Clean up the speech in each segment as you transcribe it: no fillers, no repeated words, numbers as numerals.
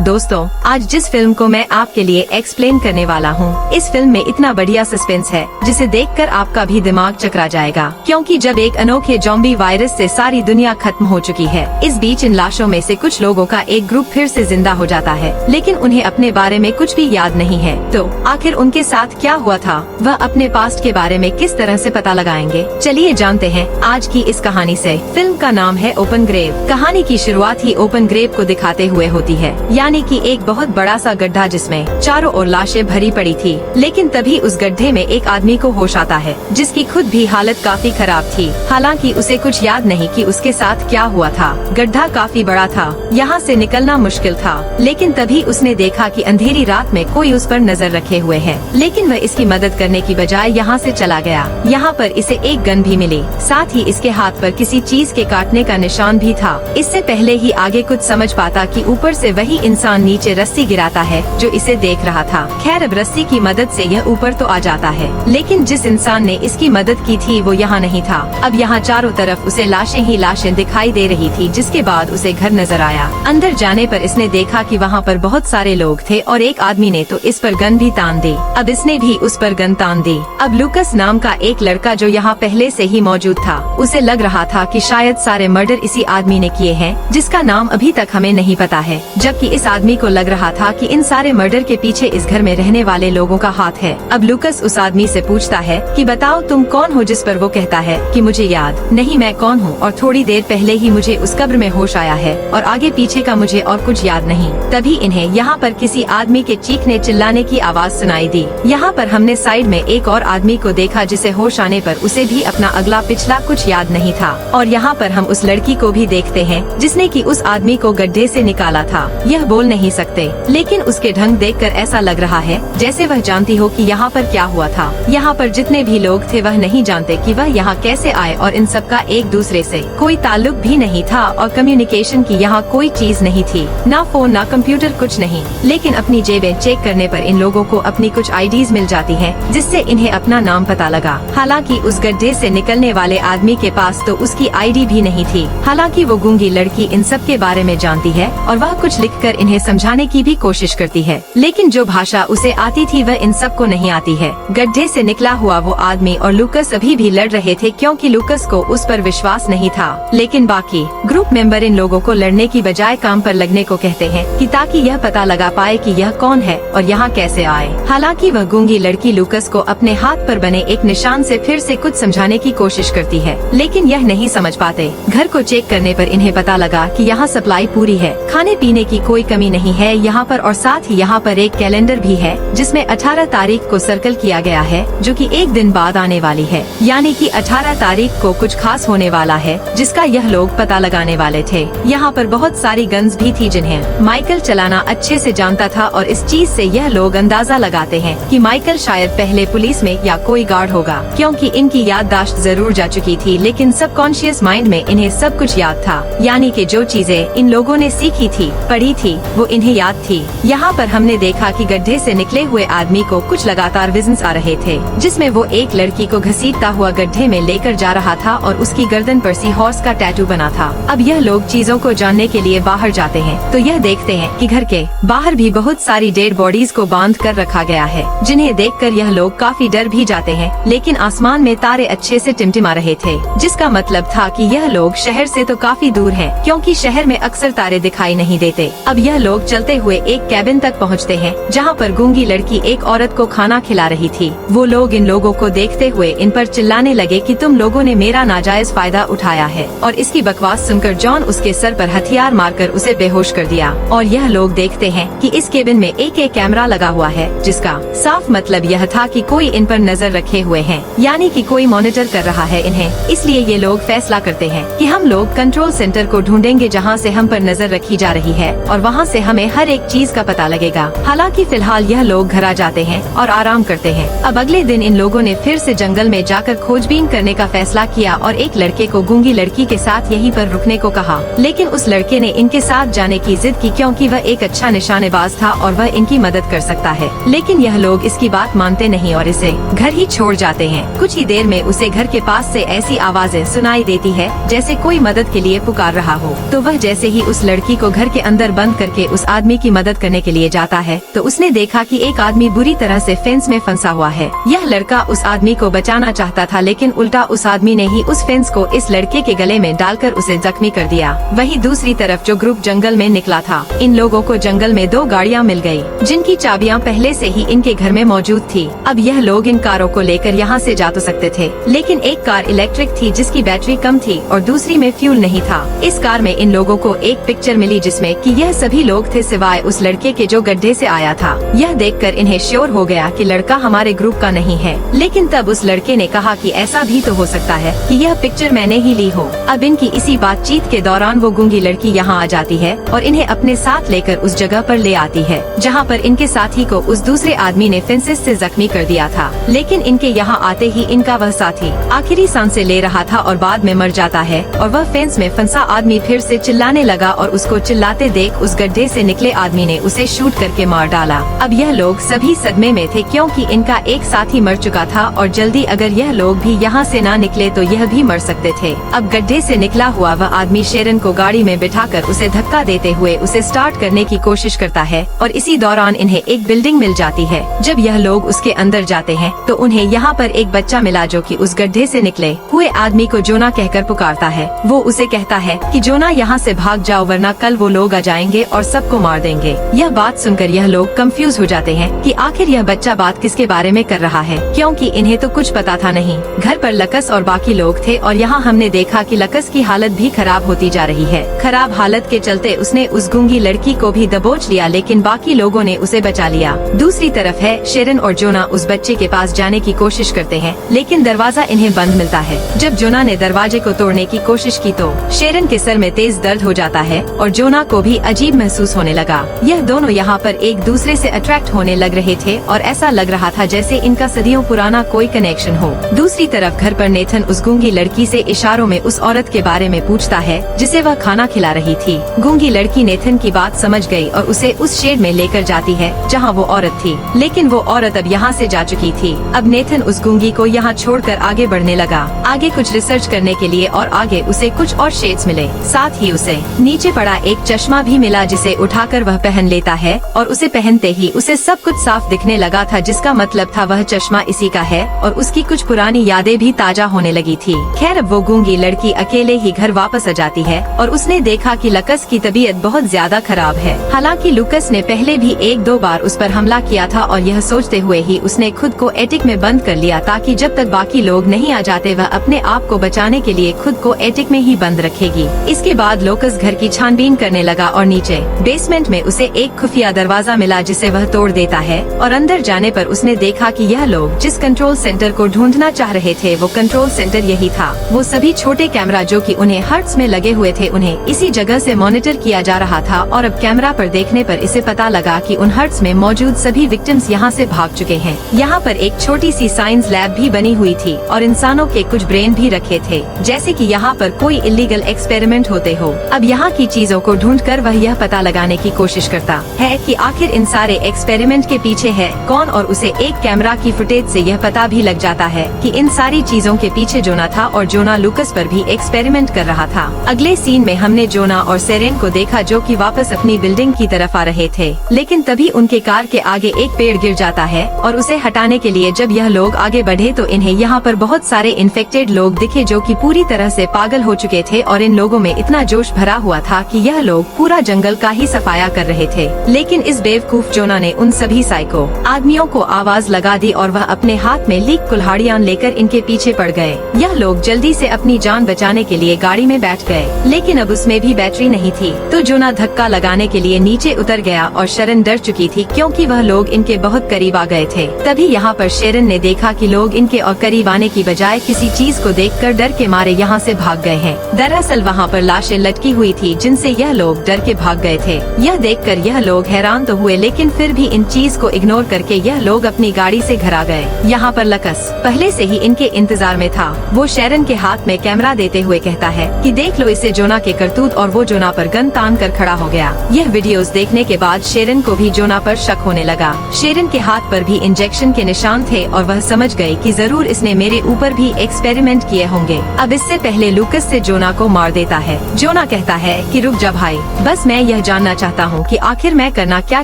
दोस्तों, आज जिस फिल्म को मैं आपके लिए एक्सप्लेन करने वाला हूँ, इस फिल्म में इतना बढ़िया सस्पेंस है जिसे देखकर आपका भी दिमाग चकरा जाएगा। क्योंकि जब एक अनोखे ज़ॉम्बी वायरस से सारी दुनिया खत्म हो चुकी है, इस बीच इन लाशों में से कुछ लोगों का एक ग्रुप फिर से जिंदा हो जाता है, लेकिन उन्हें अपने बारे में कुछ भी याद नहीं है। तो आखिर उनके साथ क्या हुआ था, वह अपने पास्ट के बारे में किस तरह से पता लगाएंगे, चलिए जानते हैं आज की इस कहानी से। फिल्म का नाम है ओपन ग्रेव। कहानी की शुरुआत ही ओपन ग्रेव को दिखाते हुए होती है, यानी कि एक बहुत बड़ा सा गड्ढा जिसमें चारों ओर लाशें भरी पड़ी थी। लेकिन तभी उस गड्ढे में एक आदमी को होश आता है, जिसकी खुद भी हालत काफी खराब थी। हालांकि उसे कुछ याद नहीं कि उसके साथ क्या हुआ था। गड्ढा काफी बड़ा था, यहाँ से निकलना मुश्किल था। लेकिन तभी उसने देखा कि अंधेरी रात में कोई उस पर नजर रखे हुए है, लेकिन वह इसकी मदद करने की बजाय यहाँ से चला गया। यहाँ पर इसे एक गन भी मिली, साथ ही इसके हाथ पर किसी चीज के काटने का निशान भी था। इससे पहले ही आगे कुछ समझ पाता कि ऊपर से वही इंसान नीचे रस्सी गिराता है जो इसे देख रहा था। खैर, अब रस्सी की मदद से यह ऊपर तो आ जाता है, लेकिन जिस इंसान ने इसकी मदद की थी वो यहाँ नहीं था। अब यहाँ चारों तरफ उसे लाशें ही लाशें दिखाई दे रही थी, जिसके बाद उसे घर नजर आया। अंदर जाने पर इसने देखा कि वहाँ पर बहुत सारे लोग थे और एक आदमी ने तो इस पर गन भी तान दी। अब इसने भी उस पर गन तान दी। अब लूकस नाम का एक लड़का जो यहाँ पहले से ही मौजूद था, उसे लग रहा था कि शायद सारे मर्डर इसी आदमी ने किए हैं, जिसका नाम अभी तक हमें नहीं पता है। जबकि इस आदमी को लग रहा था कि इन सारे मर्डर के पीछे इस घर में रहने वाले लोगों का हाथ है। अब लूकस उस आदमी से पूछता है कि बताओ तुम कौन हो, जिस पर वो कहता है कि मुझे याद नहीं मैं कौन हूँ, और थोड़ी देर पहले ही मुझे उस कब्र में होश आया है और आगे पीछे का मुझे और कुछ याद नहीं। तभी इन्हें यहाँ पर किसी आदमी के चीखने चिल्लाने की आवाज सुनाई दी। यहाँ पर हमने साइड में एक और आदमी को देखा जिसे होश आने पर उसे भी अपना अगला पिछला कुछ याद नहीं था। और यहाँ पर हम उस लड़की को भी देखते हैं जिसने कि उस आदमी को गड्ढे से निकाला था। यह बोल नहीं सकते, लेकिन उसके ढंग देखकर ऐसा लग रहा है जैसे वह जानती हो कि यहाँ पर क्या हुआ था। यहाँ पर जितने भी लोग थे वह नहीं जानते कि वह यहाँ कैसे आए, और इन सब का एक दूसरे से कोई ताल्लुक भी नहीं था और कम्युनिकेशन की यहाँ कोई चीज नहीं थी, ना फोन ना कंप्यूटर, कुछ नहीं। लेकिन अपनी जेबें चेक करने पर इन लोगों को अपनी कुछ आईडीज मिल जाती हैं, जिससे इन्हें अपना नाम पता लगा। हालांकि उस गड्ढे से निकलने वाले आदमी के पास तो उसकी आईडी भी नहीं थी। हालांकि वो गूंगी लड़की इन सब के बारे में जानती है और वह कुछ लिखकर इन्हें समझाने की भी कोशिश करती है, लेकिन जो भाषा उसे आती थी वह इन सब को नहीं आती है। गड्ढे से निकला हुआ वो आदमी और लूकस अभी भी लड़ रहे थे, क्योंकि लूकस को उस पर विश्वास नहीं था। लेकिन बाकी ग्रुप मेंबर इन लोगों को लड़ने की बजाय काम पर लगने को कहते हैं कि ताकि यह पता लगा पाए कि यह कौन है और यहाँ कैसे आए। हालांकि वह गूंगी लड़की लूकस को अपने हाथ पर बने एक निशान से फिर से कुछ समझाने की कोशिश करती है, लेकिन यह नहीं समझ पाते। घर को चेक करने पर इन्हें पता लगा कि यहाँ सप्लाई पूरी है, खाने पीने की कोई कमी नहीं है यहाँ पर, और साथ ही यहाँ पर एक कैलेंडर भी है जिसमें 18 तारीख को सर्कल किया गया है, जो कि एक दिन बाद आने वाली है। यानी कि 18 तारीख को कुछ खास होने वाला है, जिसका यह लोग पता लगाने वाले थे। यहाँ पर बहुत सारी गन्स भी थी जिन्हें माइकल चलाना अच्छे से जानता था, और इस चीज से यह लोग अंदाजा लगाते हैं कि माइकल शायद पहले पुलिस में या कोई गार्ड होगा, क्योंकि इनकी याददाश्त जरूर जा चुकी थी, लेकिन सबकॉन्शियस माइंड में इन्हें सब कुछ याद था। यानी कि जो चीजें इन लोगों ने सीखी थी, पढ़ी थी, वो इन्हें याद थी। यहाँ पर हमने देखा कि गड्ढे से निकले हुए आदमी को कुछ लगातार विजन्स आ रहे थे, जिसमें वो एक लड़की को घसीटता हुआ गड्ढे में लेकर जा रहा था और उसकी गर्दन पर सी हॉर्स का टैटू बना था। अब यह लोग चीजों को जानने के लिए बाहर जाते हैं तो यह देखते हैं कि घर के बाहर भी बहुत सारी डेड बॉडीज को बांध कर रखा गया है, जिन्हें देखकर यह लोग काफी डर भी जाते हैं। लेकिन आसमान में तारे अच्छे से टिमटिमा रहे थे, जिसका मतलब था कि यह लोग शहर से तो काफी दूर हैं, क्योंकि शहर में अक्सर तारे दिखाई नहीं देते। अब यह लोग चलते हुए एक कैबिन तक पहुँचते हैं, जहाँ पर गूंगी लड़की एक औरत को खाना खिला रही थी। वो लोग इन लोगों को देखते हुए इन पर चिल्लाने लगे कि तुम लोगों ने मेरा नाजायज फायदा उठाया है, और इसकी बकवास सुनकर जॉन उसके सर पर हथियार मारकर उसे बेहोश कर दिया। और यह लोग देखते हैं कि इस केबिन में एक कैमरा लगा हुआ है, जिसका साफ मतलब यह था कि कोई इन पर नजर रखे हुए हैं, यानी कि कोई मॉनिटर कर रहा है इन्हें। इसलिए ये लोग फैसला करते हैं कि हम लोग कंट्रोल सेंटर को ढूंढेंगे जहाँ से हम पर नजर रखी जा रही है, और वहाँ से हमें हर एक चीज का पता लगेगा। हालांकि फिलहाल यह लोग घर आ जाते हैं और आराम करते हैं। अब अगले दिन इन लोगों ने फिर से जंगल में जाकर खोजबीन करने का फैसला किया और एक लड़के को गूंगी लड़की के साथ यहीं पर रुकने को कहा, लेकिन उस लड़के ने इनके साथ जाने की जिद की, क्योंकि वह एक अच्छा निशानेबाज था और वह इनकी मदद कर सकता है। लेकिन यह लोग इसकी बात मानते नहीं और इसे घर ही छोड़ जाते हैं। कुछ ही देर में उसे घर के पास से ऐसी आवाजें सुनाई देती है जैसे कोई मदद के लिए पुकार रहा हो। तो वह जैसे ही उस लड़की को घर के अंदर बंद करके करके उस आदमी की मदद करने के लिए जाता है तो उसने देखा कि एक आदमी बुरी तरह से फेंस में फंसा हुआ है। यह लड़का उस आदमी को बचाना चाहता था, लेकिन उल्टा उस आदमी ने ही उस फेंस को इस लड़के के गले में डालकर उसे जख्मी कर दिया। वहीं दूसरी तरफ जो ग्रुप जंगल में निकला था, इन लोगों को जंगल में 2 गाड़ियाँ मिल गयी, जिनकी चाबियाँ पहले से ही इनके घर में मौजूद थी। अब यह लोग इन कारों को लेकर यहाँ से जा तो सकते थे, लेकिन एक कार इलेक्ट्रिक थी जिसकी बैटरी कम थी और दूसरी में फ्यूल नहीं था। इस कार में इन लोगों को एक पिक्चर मिली जिसमें कि यह सभी लोग थे सिवाय उस लड़के के जो गड्ढे से आया था। यह देखकर इन्हें श्योर हो गया कि लड़का हमारे ग्रुप का नहीं है, लेकिन तब उस लड़के ने कहा कि ऐसा भी तो हो सकता है कि यह पिक्चर मैंने ही ली हो। अब इनकी इसी बातचीत के दौरान वो गूंगी लड़की यहाँ आ जाती है और इन्हें अपने साथ लेकर उस जगह पर ले आती है जहाँ पर इनके साथी को उस दूसरे आदमी ने फेंसेस से जख्मी कर दिया था। लेकिन इनके यहाँ आते ही इनका वह साथी आखिरी सांसें ले रहा था और बाद में मर जाता है और वह फेंस में फंसा आदमी फिर से चिल्लाने लगा और उसको चिल्लाते देख उस गड्ढे से निकले आदमी ने उसे शूट करके मार डाला। अब यह लोग सभी सदमे में थे क्योंकि इनका एक साथी मर चुका था और जल्दी अगर यह लोग भी यहाँ से ना निकले तो यह भी मर सकते थे। अब गड्ढे से निकला हुआ वह आदमी शेरन को गाड़ी में बिठाकर उसे धक्का देते हुए उसे स्टार्ट करने की कोशिश करता है और इसी दौरान इन्हें एक बिल्डिंग मिल जाती है। जब यह लोग उसके अंदर जाते हैं तो उन्हें यहाँ पर एक बच्चा मिला जो कि उस गड्ढे से निकले हुए आदमी को जोना कहकर पुकारता है। वो उसे कहता है कि जोना यहाँ से भाग जाओ वरना कल वो लोग आ जाएंगे और सबको मार देंगे। यह बात सुनकर यह लोग कंफ्यूज हो जाते हैं कि आखिर यह बच्चा बात किसके बारे में कर रहा है, क्योंकि इन्हें तो कुछ पता था नहीं। घर पर लकस और बाकी लोग थे और यहाँ हमने देखा कि लकस की हालत भी खराब होती जा रही है। खराब हालत के चलते उसने उस गूंगी लड़की को भी दबोच लिया, लेकिन बाकी लोगों ने उसे बचा लिया। दूसरी तरफ है शेरन और जोना उस बच्चे के पास जाने की कोशिश करते हैं, लेकिन दरवाजा इन्हें बंद मिलता है। जब जोना ने दरवाजे को तोड़ने की कोशिश की तो शेरन के सर में तेज दर्द हो जाता है और जोना को भी अजीब महसूस होने लगा। यह दोनों यहाँ पर एक दूसरे से अट्रैक्ट होने लग रहे थे और ऐसा लग रहा था जैसे इनका सदियों पुराना कोई कनेक्शन हो। दूसरी तरफ घर पर नेथन उस गूंगी लड़की से इशारों में उस औरत के बारे में पूछता है जिसे वह खाना खिला रही थी। गूंगी लड़की नेथन की बात समझ गई और उसे उस शेड में लेकर जाती है जहाँ वो औरत थी, लेकिन वो औरत अब यहाँ से जा चुकी थी। अब नेथन उस गूंगी को यहाँ छोड़कर आगे बढ़ने लगा, आगे कुछ रिसर्च करने के लिए, और आगे उसे कुछ और शेड्स मिले। साथ ही उसे नीचे पड़ा एक चश्मा भी मिला जिसे उठाकर वह पहन लेता है और उसे पहनते ही उसे सब कुछ साफ दिखने लगा था, जिसका मतलब था वह चश्मा इसी का है और उसकी कुछ पुरानी यादें भी ताजा होने लगी थी। खैर अब वो गूंगी लड़की अकेले ही घर वापस आ जाती है और उसने देखा कि लकस की तबीयत बहुत ज्यादा खराब है। हालांकि लुकस ने पहले भी 1-2 बार उस पर हमला किया था और यह सोचते हुए ही उसने खुद को एटिक में बंद कर लिया ताकि जब तक बाकी लोग नहीं आ जाते वह अपने आप को बचाने के लिए खुद को एटिक में ही बंद रखेगी। इसके बाद लुकस घर की छानबीन करने लगा और नीचे बेसमेंट में उसे एक खुफिया दरवाजा मिला जिसे वह तोड़ देता है और अंदर जाने पर उसने देखा कि यह लोग जिस कंट्रोल सेंटर को ढूंढना चाह रहे थे वो कंट्रोल सेंटर यही था। वो सभी छोटे कैमरा जो कि उन्हें हर्ट्ज में लगे हुए थे उन्हें इसी जगह से मॉनिटर किया जा रहा था और अब कैमरा पर देखने पर इसे पता लगा कि उन हर्ट्ज में मौजूद सभी विक्टिम्स यहाँ से भाग चुके हैं। यहाँ पर एक छोटी सी साइंस लैब भी बनी हुई थी और इंसानों के कुछ ब्रेन भी रखे थे, जैसे कि यहाँ पर कोई इलीगल एक्सपेरिमेंट होते हो। अब यहाँ की चीजों को ढूंढकर वह यह पता लगाने की कोशिश करता है कि आखिर इन सारे एक्सपेरिमेंट के पीछे है कौन, और उसे एक कैमरा की फुटेज से यह पता भी लग जाता है कि इन सारी चीजों के पीछे जोना था और जोना लुकस पर भी एक्सपेरिमेंट कर रहा था। अगले सीन में हमने जोना और सेरेन को देखा जो कि वापस अपनी बिल्डिंग की तरफ आ रहे थे, लेकिन तभी उनके कार के आगे एक पेड़ गिर जाता है और उसे हटाने के लिए जब यह लोग आगे बढ़े तो इन्हें यहाँ पर बहुत सारे इन्फेक्टेड लोग दिखे जो कि पूरी तरह से पागल हो चुके थे और इन लोगों में इतना जोश भरा हुआ था कि यह लोग पूरा जंगल का ही सफाया कर रहे थे। लेकिन इस बेवकूफ जोना ने उन सभी साइको आदमियों को आवाज लगा दी और वह अपने हाथ में लीक कुल्हाड़ियां लेकर इनके पीछे पड़ गए। यह लोग जल्दी से अपनी जान बचाने के लिए गाड़ी में बैठ गए, लेकिन अब उसमें भी बैटरी नहीं थी तो जोना धक्का लगाने के लिए नीचे उतर गया और शेरन डर चुकी थी क्योंकि वह लोग इनके बहुत करीब आ गए थे। तभी यहाँ पर शेरन ने देखा कि लोग इनके और करीब आने की बजाय किसी चीज को देखकर डर के मारे यहाँ से भाग गए हैं। दरअसल वहाँ पर लाशें लटकी हुई थी जिनसे यह लोग डर के भाग गए थे। यह देखकर यह लोग हैरान तो हुए, लेकिन फिर भी इन चीज को इग्नोर करके यह लोग अपनी गाड़ी से घर आ गए। यहाँ पर लकस पहले से ही इनके इंतजार में था। वो शेरन के हाथ में कैमरा देते हुए कहता है कि देख लो इसे जोना के करतूत, और वो जोना पर गन तान कर खड़ा हो गया। यह वीडियोस देखने के बाद शेरन को भी जोना पर शक होने लगा। शेरन के हाथ पर भी इंजेक्शन के निशान थे और वह समझ गई कि जरूर इसने मेरे ऊपर भी एक्सपेरिमेंट किए होंगे। अब इससे पहले लुकस से जोना को मार देता है। जोना कहता है कि रुक जा भाई, बस मैं यह जानना चाहता हूँ कि आखिर मैं करना क्या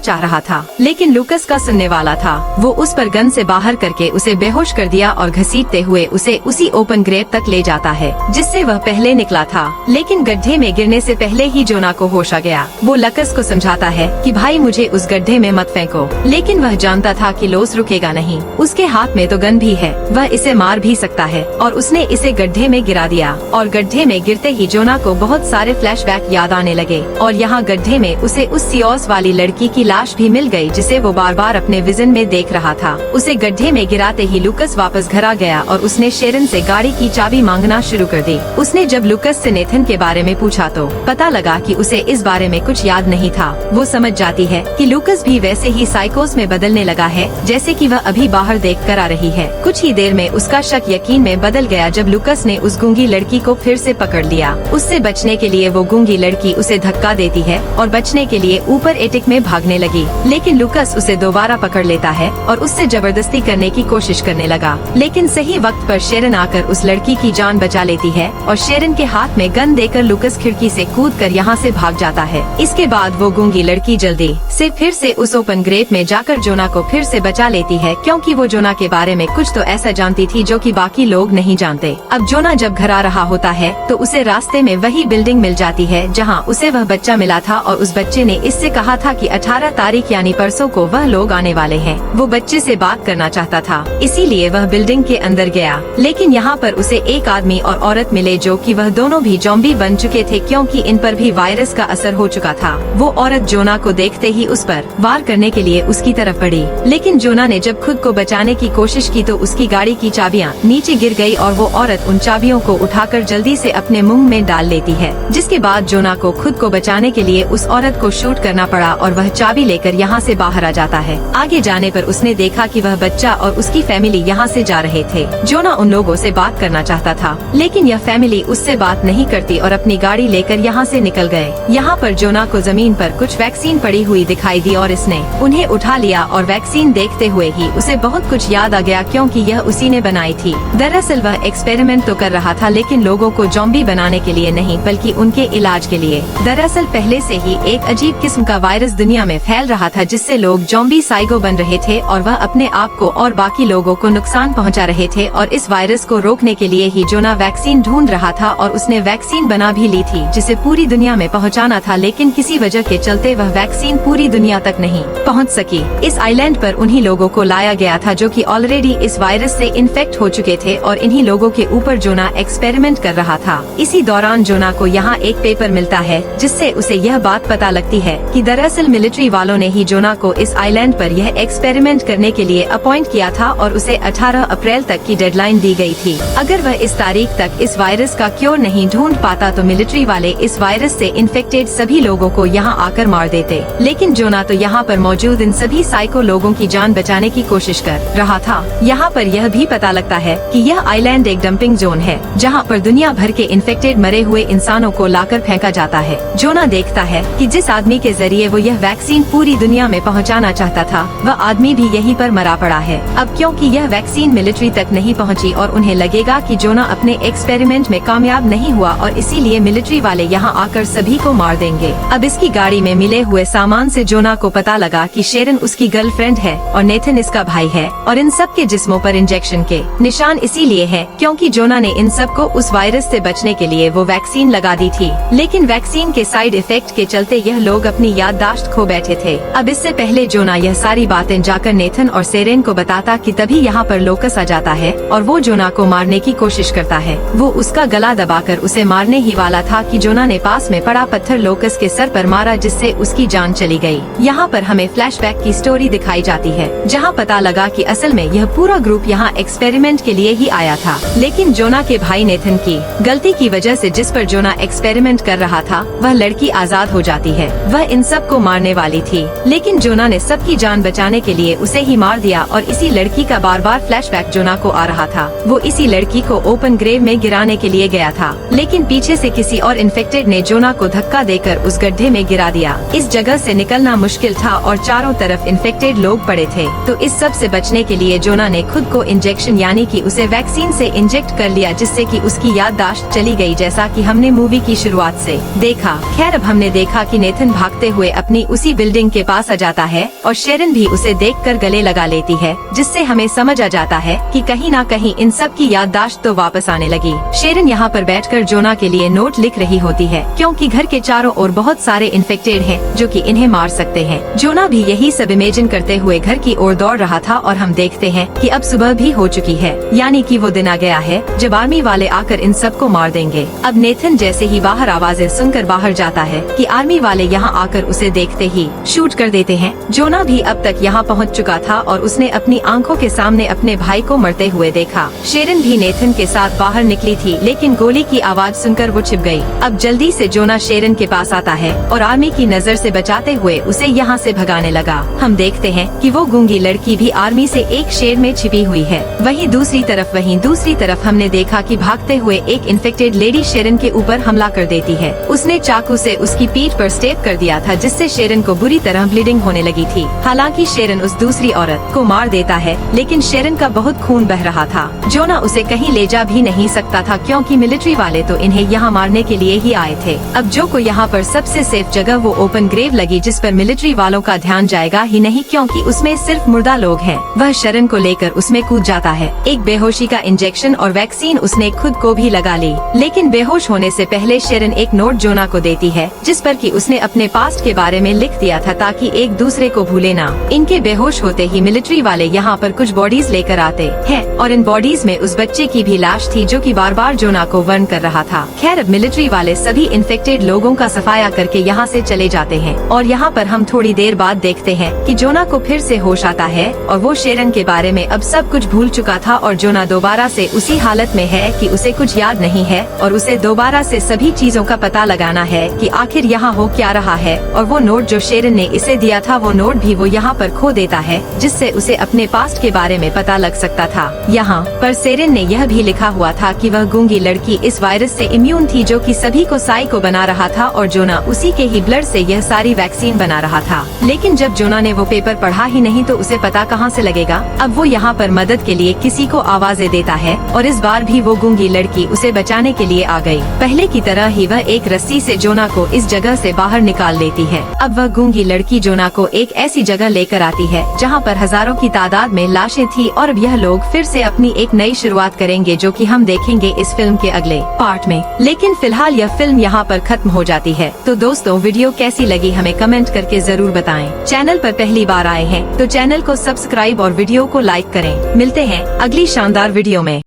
चाह रहा था। लेकिन लूकस का सुनने वाला था। वो उस पर गन से बाहर करके उसे बेहोश कर दिया और घसीटते हुए उसे उसी ओपन ग्रेव तक ले जाता है जिससे वह पहले निकला था। लेकिन गड्ढे में गिरने से पहले ही जोना को होश आ गया। वो लूकस को समझाता है कि भाई मुझे उस गड्ढे में मत फेंको, लेकिन वह जानता था कि लोस रुकेगा नहीं। उसके हाथ में तो गन भी है, वह इसे मार भी सकता है और उसने इसे गड्ढे में गिरा दिया। और गड्ढे में गिरते ही जोना को बहुत सारे फ्लैशबैक याद आने लगे और यहाँ गड्ढे में उसे उस सियोस वाली लड़की की लाश भी मिल गई जिसे वो बार बार अपने विजन में देख रहा था। उसे गड्ढे में गिराते ही लूकस वापस घर आ गया और उसने शेरन से गाड़ी की चाबी मांगना शुरू कर दी। उसने जब लूकस से नेथन के बारे में पूछा तो पता लगा कि उसे इस बारे में कुछ याद नहीं था। वो समझ जाती है कि लूकस भी वैसे ही साइकोस में बदलने लगा है जैसे कि वह अभी बाहर देख कर आ रही है। कुछ ही देर में उसका शक यकीन में बदल गया जब लूकस ने उस गूंगी लड़की को फिर से पकड़ लिया। उससे बचने के लिए वो गूंगी लड़की उसे धक्का देती है और बचने के लिए ऊपर एटिक में भागने लगी। लेकिन लूकस उसे दोबारा पकड़ लेता है और उससे जबरदस्ती करने की कोशिश करने लगा। लेकिन सही वक्त पर शेरन आकर उस लड़की की जान बचा लेती है और शेरन के हाथ में गन देकर लूकस खिड़की से कूदकर यहाँ से भाग जाता है। इसके बाद वो गूंगी लड़की जल्दी से फिर से उस ओपन ग्रेव में जाकर जोना को फिर से बचा लेती है, क्योंकि वो जोना के बारे में कुछ तो ऐसा जानती थी जो कि बाकी लोग नहीं जानते। अब जोना जब घर आ रहा होता है तो उसे रास्ते में वही बिल्डिंग मिल जाती है जहाँ उसे वह बच्चा मिला था और उस बच्चे ने इससे कहा था कि 18 तारीख यानी परसों को वह लोग आने वाले हैं। वो बच्चे से बात करना चाहता था, इसीलिए वह बिल्डिंग के अंदर गया। लेकिन यहाँ पर उसे एक आदमी और औरत मिले जो कि वह दोनों भी ज़ॉम्बी बन चुके थे, क्योंकि इन पर भी वायरस का असर हो चुका था। वो औरत जोना को देखते ही उस पर वार करने के लिए उसकी तरफ बढ़ी, लेकिन जोना ने जब खुद को बचाने की कोशिश की तो उसकी गाड़ी की चाबियां नीचे गिर गई और वो औरत उन चाबियों को उठाकर जल्दी से अपने मुंह में डाल लेती है। जिसके बाद जोना को खुद को बचाने के लिए उस औरत को शूट करना पड़ा और वह चाबी लेकर यहाँ से बाहर आ जाता है। आगे जाने पर उसने देखा कि वह बच्चा और उसकी फैमिली यहाँ से जा रहे थे। जोना उन लोगों से बात करना चाहता था, लेकिन यह फैमिली उससे बात नहीं करती और अपनी गाड़ी लेकर यहाँ से निकल गए। यहाँ पर जोना को जमीन पर कुछ वैक्सीन पड़ी हुई दिखाई दी और इसने उन्हें उठा लिया और वैक्सीन देखते हुए ही उसे बहुत कुछ याद आ गया, क्योंकि यह उसी ने बनाई थी। दरअसल वह एक्सपेरिमेंट तो कर रहा था, लेकिन लोगों को ज़ॉम्बी बनाने के लिए नहीं बल्कि उनके इलाज के लिए। दरअसल पहले से ही एक अजीब किस्म का वायरस दुनिया में फैल रहा था जिससे लोग ज़ॉम्बी साइको बन रहे थे और वह अपने आप को और बाकी लोगों को नुकसान पहुंचा रहे थे। और इस वायरस को रोकने के लिए ही जोना वैक्सीन ढूंढ रहा था और उसने वैक्सीन बना भी ली थी जिसे पूरी दुनिया में पहुंचाना था, लेकिन किसी वजह के चलते वह वैक्सीन पूरी दुनिया तक नहीं पहुंच सकी। इस आइलैंड पर उन्हीं लोगों को लाया गया था जो कि ऑलरेडी इस वायरस से इन्फेक्ट हो चुके थे और इन्हीं लोगों के ऊपर जोना एक्सपेरिमेंट कर रहा था। इसी दौरान जोना को यहाँ एक पेपर मिलता है जिससे उसे यह बात पता लगती है कि दरअसल मिलिट्री वालों ने ही जोना को इस आइलैंड पर यह एक्सपेरिमेंट करने के लिए अपॉइंट किया था और उसे 18 अप्रैल तक की डेडलाइन दी गई थी। अगर वह इस तारीख तक इस वायरस का क्योर नहीं ढूंढ पाता तो मिलिट्री वाले इस वायरस से इन्फेक्टेड सभी लोगों को यहाँ आकर मार देते। लेकिन जोना तो यहाँ पर मौजूद इन सभी साइको लोगों की जान बचाने की कोशिश कर रहा था। यहाँ पर यह भी पता लगता है कि यह आइलैंड एक डंपिंग जोन है जहाँ पर दुनिया भर के इन्फेक्टेड मरे हुए इंसानों को लाकर फेंका जाता है। जोना देखता है कि जिस आदमी के जरिए वो यह वैक्सीन पूरी दुनिया में पहुँचाना चाहता था वह आदमी भी यहीं पर मरा पड़ा है। अब क्योंकि यह वैक्सीन मिलिट्री तक नहीं पहुँची और उन्हें लगेगा कि जोना अपने एक्सपेरिमेंट में कामयाब नहीं हुआ और इसीलिए मिलिट्री वाले यहाँ आकर सभी को मार देंगे। अब इसकी गाड़ी में मिले हुए सामान से जोना को पता लगा कि शेरन उसकी गर्लफ्रेंड है और नेथन इसका भाई है और इन सब के जिस्मों पर इंजेक्शन के निशान इसीलिए है क्योंकि जोना ने इन सब को उस वायरस से बचने के लिए वो वैक्सीन लगा दी थी। लेकिन वैक्सीन के साइड इफेक्ट के चलते यह लोग अपनी याददाश्त खो बैठे थे। अब इससे पहले जोना यह सारी बातें जाकर नेथन और शेरन को बताता कि तभी यहाँ पर लोकस आ जाता है और वो जोना को मारने की कोशिश करता है। वो उसका गला दबाकर उसे मारने ही वाला था कि जोना ने पास में पड़ा पत्थर लोकस के सर पर मारा जिससे उसकी जान चली गई। यहाँ पर हमें फ्लैशबैक की स्टोरी दिखाई जाती है जहाँ पता लगा कि असल में यह पूरा ग्रुप यहाँ एक्सपेरिमेंट के लिए ही आया था, लेकिन जोना के भाई नेथन की गलती की वजह से जिस पर जोना एक्सपेरिमेंट कर रहा था वह लड़की आजाद हो जाती है। वह इन सब को मारने वाली थी, लेकिन जोना ने सबकी जान बचाने के लिए उसे ही मार दिया और इसी लड़की का बार बार फ्लैशबैक जोना को आ रहा था। वो इसी लड़की को ओपन ग्रेव में गिराने के लिए गया था, लेकिन पीछे से किसी और इन्फेक्टेड ने जोना को धक्का देकर उस गड्ढे में गिरा दिया। इस जगह से निकलना मुश्किल था और चारों तरफ इन्फेक्टेड लोग पड़े थे, तो इस सब से बचने के लिए जोना ने खुद को इंजेक्शन यानी कि उसे वैक्सीन से इंजेक्ट कर लिया जिससे कि उसकी याददाश्त चली गई, जैसा कि हमने मूवी की शुरुआत से देखा। खैर अब हमने देखा कि नेथन भागते हुए अपनी उसी बिल्डिंग के पास आ जाता है और शेरन भी उसे देखकर गले लगा लेती है, जिससे हमें समझ आ जाता है कि कहीं ना कहीं इन सब की याददाश्त तो वापस आने लगी। शेरन यहाँ पर बैठकर जोना के लिए नोट लिख रही होती है, क्योंकि घर के चारों ओर बहुत सारे इन्फेक्टेड हैं जो कि इन्हें मार सकते हैं। जोना भी यही सब इमेजिन करते हुए घर की ओर दौड़ रहा था और हम देखते हैं कि अब सुबह भी हो चुकी है, यानी कि वो दिन आ गया है जब आर्मी वाले आकर इन सबको मार देंगे। अब नेथन जैसे ही बाहर आवाजें सुनकर बाहर जाता है कि आर्मी वाले यहाँ आकर उसे देखते ही शूट कर देते हैं। जोना भी अब तक यहाँ पहुँच चुका था और उसने अपनी आंखों के सामने अपने भाई को मरते हुए देखा। शेरन भी नेथन के साथ बाहर निकली थी, लेकिन गोली की आवाज सुनकर वो छिप गई। अब जल्दी से जोना शेरन के पास आता है और आर्मी की नजर से बचाते हुए उसे यहाँ से भगाने लगा। हम देखते हैं कि वो गूंगी लड़की भी आर्मी से एक शेड में छिपी हुई है। वहीं दूसरी तरफ हमने देखा कि भागते हुए एक इन्फेक्टेड लेडी शेरन के ऊपर हमला कर देती है। उसने चाकू से उसकी पीठ पर स्टेप कर दिया था, जिससे शेरन को बुरी तरह ब्लीडिंग होने लगी थी। हालांकि शेरन उस दूसरी औरत को मार देता है, लेकिन शेरन का बहुत खून बह रहा था। जोना उसे कहीं ले जा भी नहीं सकता था, क्योंकि मिलिट्री वाले तो इन्हें यहाँ मारने के लिए ही आए थे। अब जो को यहाँ पर सबसे सेफ जगह वो ओपन ग्रेव लगी, जिस पर मिलिट्री वालों का ध्यान जाएगा ही नहीं, क्योंकि उसमें सिर्फ मुर्दा लोग हैं। वह शरण को लेकर उसमें कूद जाता है। एक बेहोशी का इंजेक्शन और वैक्सीन उसने खुद को भी लगा ली, लेकिन बेहोश होने से पहले शेरन एक नोट जोना को देती है, जिस पर कि उसने अपने पास्ट के बारे में लिख दिया था ताकि एक दूसरे को भूले ना। इनके बेहोश होते ही मिलिट्री वाले यहाँ पर कुछ बॉडीज लेकर आते हैं और इन बॉडीज में उस बच्चे की भी लाश थी जो कि बार बार जोना को वर्न कर रहा था। खैर, अब मिलिट्री वाले सभी इन्फेक्टेड लोगों का सफाया करके यहाँ से चले जाते हैं और यहाँ पर हम थोड़ी देर बाद देखते हैं कि जोना को फिर से होश आता है और वो शेरन के बारे में अब सब कुछ भूल चुका था और जोना दोबारा से उसी हालत में है कि उसे कुछ याद नहीं है और उसे दोबारा से सभी चीजों का पता लगाना है कि आखिर यहाँ हो क्या रहा है। और वो नोट जो शेरन ने इसे दिया था, वो नोट भी वो यहाँ पर खो देता है, जिससे उसे अपने पास्ट के बारे में पता लग सकता था। यहाँ पर शेरन ने यह भी लिखा हुआ था कि वह गूंगी लड़की इस वायरस से इम्यून थी जो कि सभी को साइको बना रहा था और जोना उसी के ही ब्लड से यह सारी वैक्सीन बना रहा था। लेकिन जब जोना ने वो पेपर पढ़ा ही नहीं तो उसे पता कहाँ से लगेगा। अब वो यहाँ पर मदद के लिए किसी को आवाजें देता है और इस बार भी वो गूंगी लड़की उसे बचाने के लिए आ गई। पहले की तरह ही वह एक रस्सी से जोना को इस जगह से बाहर निकाल लेती है। अब वह गूंगी लड़की जोना को एक ऐसी जगह लेकर आती है जहाँ पर हजारों की तादाद में लाशें थी और अब यह लोग फिर से अपनी एक नई शुरुआत करेंगे, जो कि हम देखेंगे इस फिल्म के अगले पार्ट में। लेकिन फिलहाल यह फिल्म यहाँ पर खत्म हो जाती है। तो दोस्तों, वीडियो कैसी लगी हमें कमेंट करके जरूर बताएं। चैनल पर पहली बार आए हैं तो चैनल को सब्सक्राइब और वीडियो को लाइक करें। मिलते हैं अगली शानदार वीडियो में।